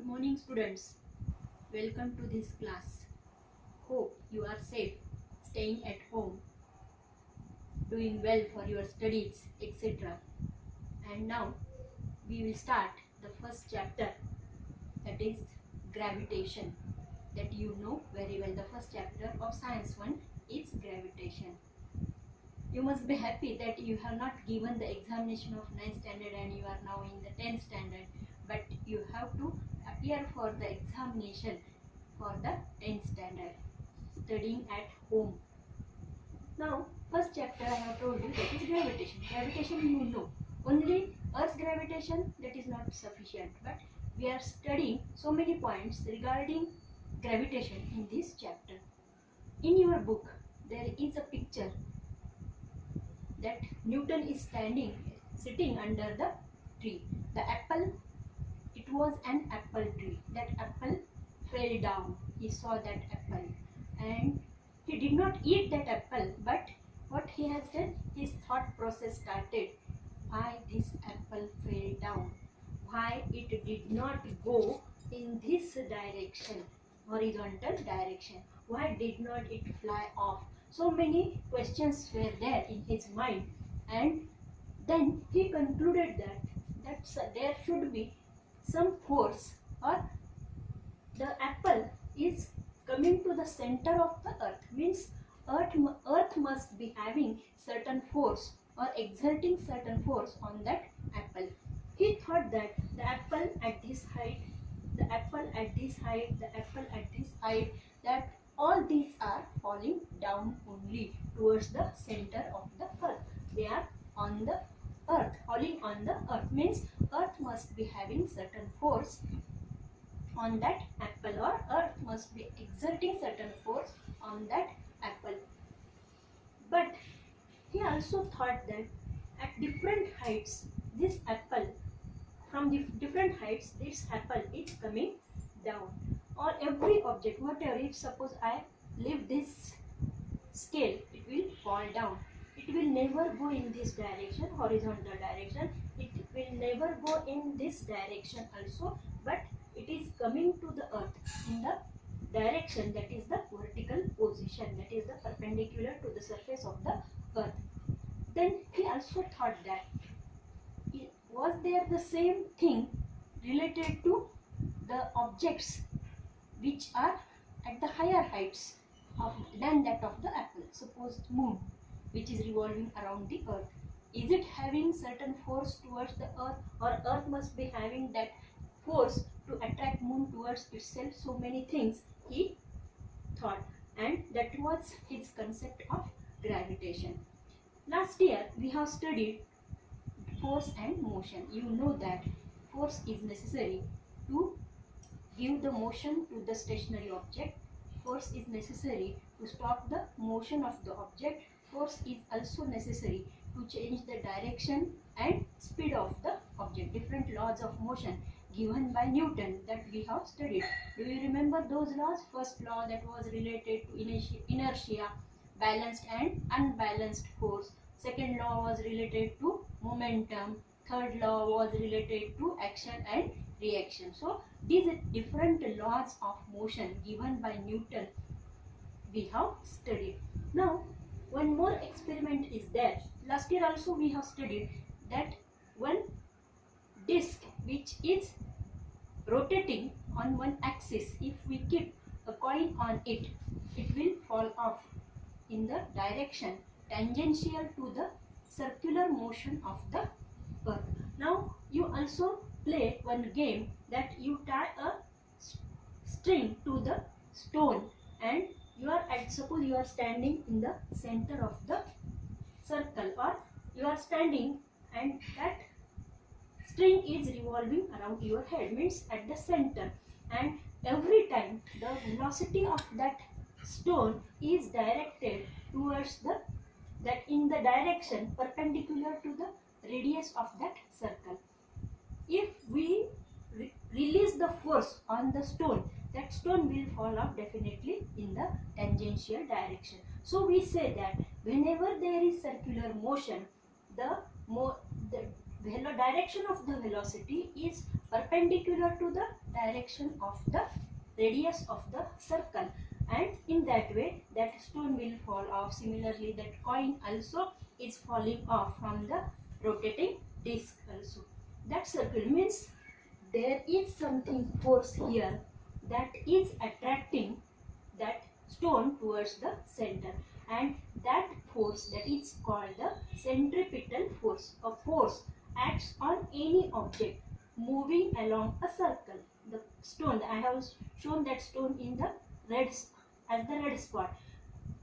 Good morning, students. Welcome to this class. Hope you are safe, staying at home, doing well for your studies, etc. And now we will start the first chapter, that is gravitation. That you know very well. The first chapter of Science 1 is gravitation. You must be happy that you have not given the examination of 9th standard and you are now in the 10th standard, but you have to appear for the examination for the 10th standard, studying at home. Now, first chapter I have told you, that is gravitation. Gravitation you know. Only Earth's gravitation, that is not sufficient, but we are studying so many points regarding gravitation in this chapter. In your book, there is a picture that Newton is sitting under the tree. The apple, it was an apple tree. That apple fell down. He saw that apple and he did not eat that apple, but what he has done, his thought process started. Why this apple fell down? Why it did not go in this direction, horizontal direction? Why did not it fly off? So many questions were there in his mind, and then he concluded that there should be some force, or the apple is coming to the center of the earth, means earth must be having certain force or exerting certain force on that apple. He thought that the apple at this height, the apple at this height, the apple at this height, that all these are falling down only towards the center of the earth. They are on the earth, falling on the earth, means earth must be having certain force on that apple, or earth must be exerting certain force on that apple. But he also thought that at different heights, this apple, from different heights, this apple is coming down. Or every object, whatever, if suppose I leave this scale, it will fall down. It will never go in this direction, horizontal direction. It will never go in this direction also, but it is coming to the earth in the direction that is the vertical position, that is the perpendicular to the surface of the earth. Then he also thought that, was there the same thing related to the objects which are at the higher heights than that of the apple? Suppose moon, which is revolving around the earth, is it having certain force towards the earth, or earth must be having that force to attract moon towards itself? So many things he thought, and that was his concept of gravitation. Last year we have studied force and motion. You know that force is necessary to give the motion to the stationary object. Force is necessary to stop the motion of the object. Force is also necessary to change the direction and speed of the object. Different laws of motion given by Newton that we have studied. Do you remember those laws? First law, that was related to inertia, balanced and unbalanced force. Second law was related to momentum. Third law was related to action and reaction. So these are different laws of motion given by Newton we have studied. Now one more experiment is there. Last year also we have studied that one disc which is rotating on one axis, if we keep a coin on it, it will fall off in the direction tangential to the circular motion of the earth. Now you also play one game that you tie a string to the stone, and you are suppose you are standing in the center of the circle, or you are standing and that string is revolving around your head, means at the center, and every time the velocity of that stone is directed towards that in the direction perpendicular to the radius of that circle. If we release the force on the stone, that stone will fall off definitely in the tangential direction. So we say that whenever there is circular motion, the direction of the velocity is perpendicular to the direction of the radius of the circle, and in that way that stone will fall off. Similarly, that coin also is falling off from the rotating disc also. That circle means there is something force here that is attracting that stone towards the center, and that force, that is called the centripetal force. A force acts on any object moving along a circle. The stone, I have shown that stone in the red as the red spot.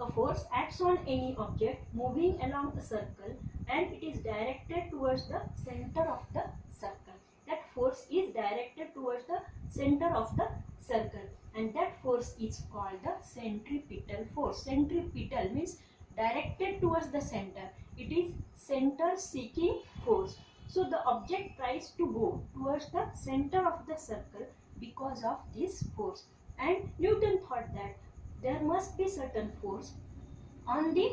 A force acts on any object moving along a circle, and it is directed towards the center of the circle. That force is directed towards the center of the circle, and that force is called the centripetal force. Centripetal means directed towards the center. It is center seeking force. So the object tries to go towards the center of the circle because of this force. And Newton thought that there must be certain force on the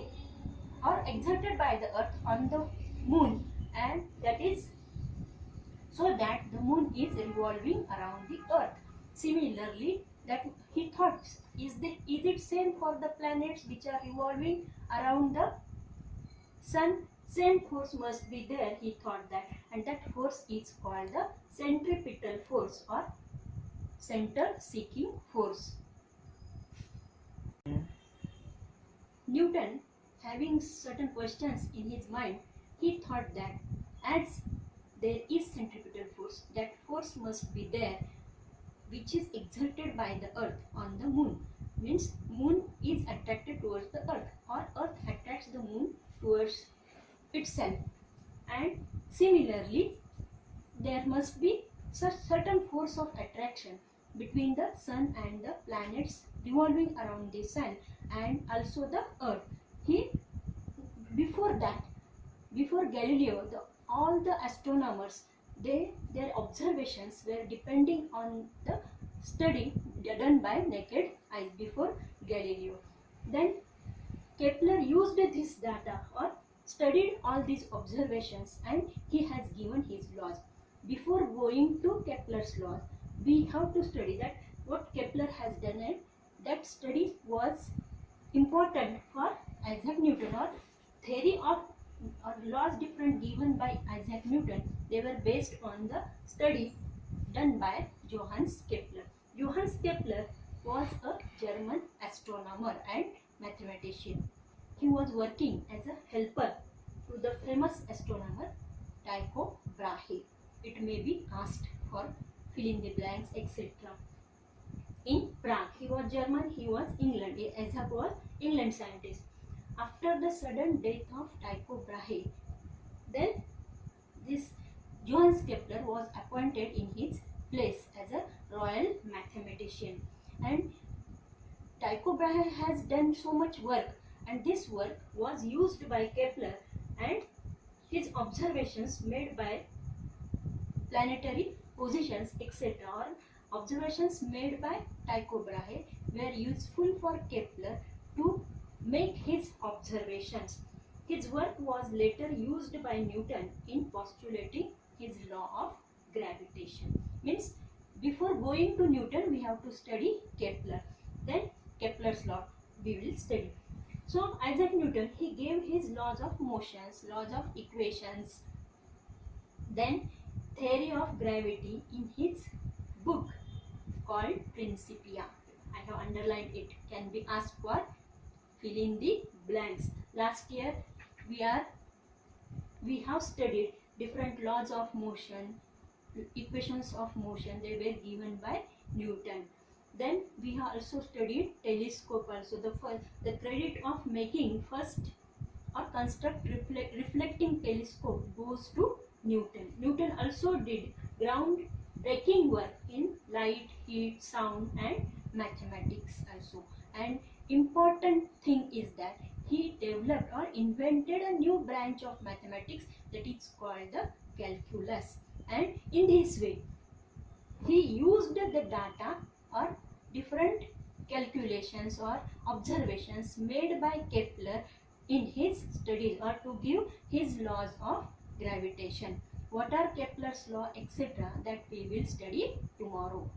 or exerted by the earth on the moon, and that is so that the moon is revolving around the earth. Similarly, that he thought, is it same for the planets which are revolving around the sun? Same force must be there, he thought that, and that force is called the centripetal force or center seeking force. Newton, having certain questions in his mind, he thought that as there is centripetal force, that force must be there which is exerted by the earth on the moon. Means moon is attracted towards the earth, or earth attracts the moon towards itself. And similarly, there must be such certain force of attraction between the sun and the planets revolving around the sun, and also the earth. Before Galileo, all the astronomers, their observations were depending on the study done by naked eyes before Galileo. Then Kepler used this data or studied all these observations, and he has given his laws. Before going to Kepler's laws, we have to study that what Kepler has done, and that study was important for Isaac Newton, or theory of or laws different given by Isaac Newton. They were based on the study done by Johannes Kepler. Johannes Kepler was a German astronomer and mathematician. He was working as a helper to the famous astronomer Tycho Brahe. It may be asked for fill in the blanks, etc. In Prague, he was German, he was England. Isaac was England scientist. After the sudden death of Tycho Brahe, then this Johannes Kepler was appointed in his place as a royal mathematician. And Tycho Brahe has done so much work, and this work was used by Kepler, and his observations made by planetary positions, etc., or observations made by Tycho Brahe were useful for Kepler to make his observations. His work was later used by Newton in postulating his law of gravitation. Means before going to Newton, we have to study Kepler. Then Kepler's law we will study. So Isaac Newton, he gave his laws of motions, laws of equations, then theory of gravity in his book called Principia. I have underlined it. Can be asked for fill in the blanks. Last year we have studied different laws of motion, equations of motion. They were given by Newton. Then we have also studied telescope also. The credit of making first or construct reflecting telescope goes to Newton. Newton also did ground-breaking work in light, heat, sound and mathematics also. And important thing is that he developed or invented a new branch of mathematics that is called the calculus. And in this way, he used the data or different calculations or observations made by Kepler in his studies or to give his laws of gravitation. what are Kepler's law, etc. that we will study tomorrow.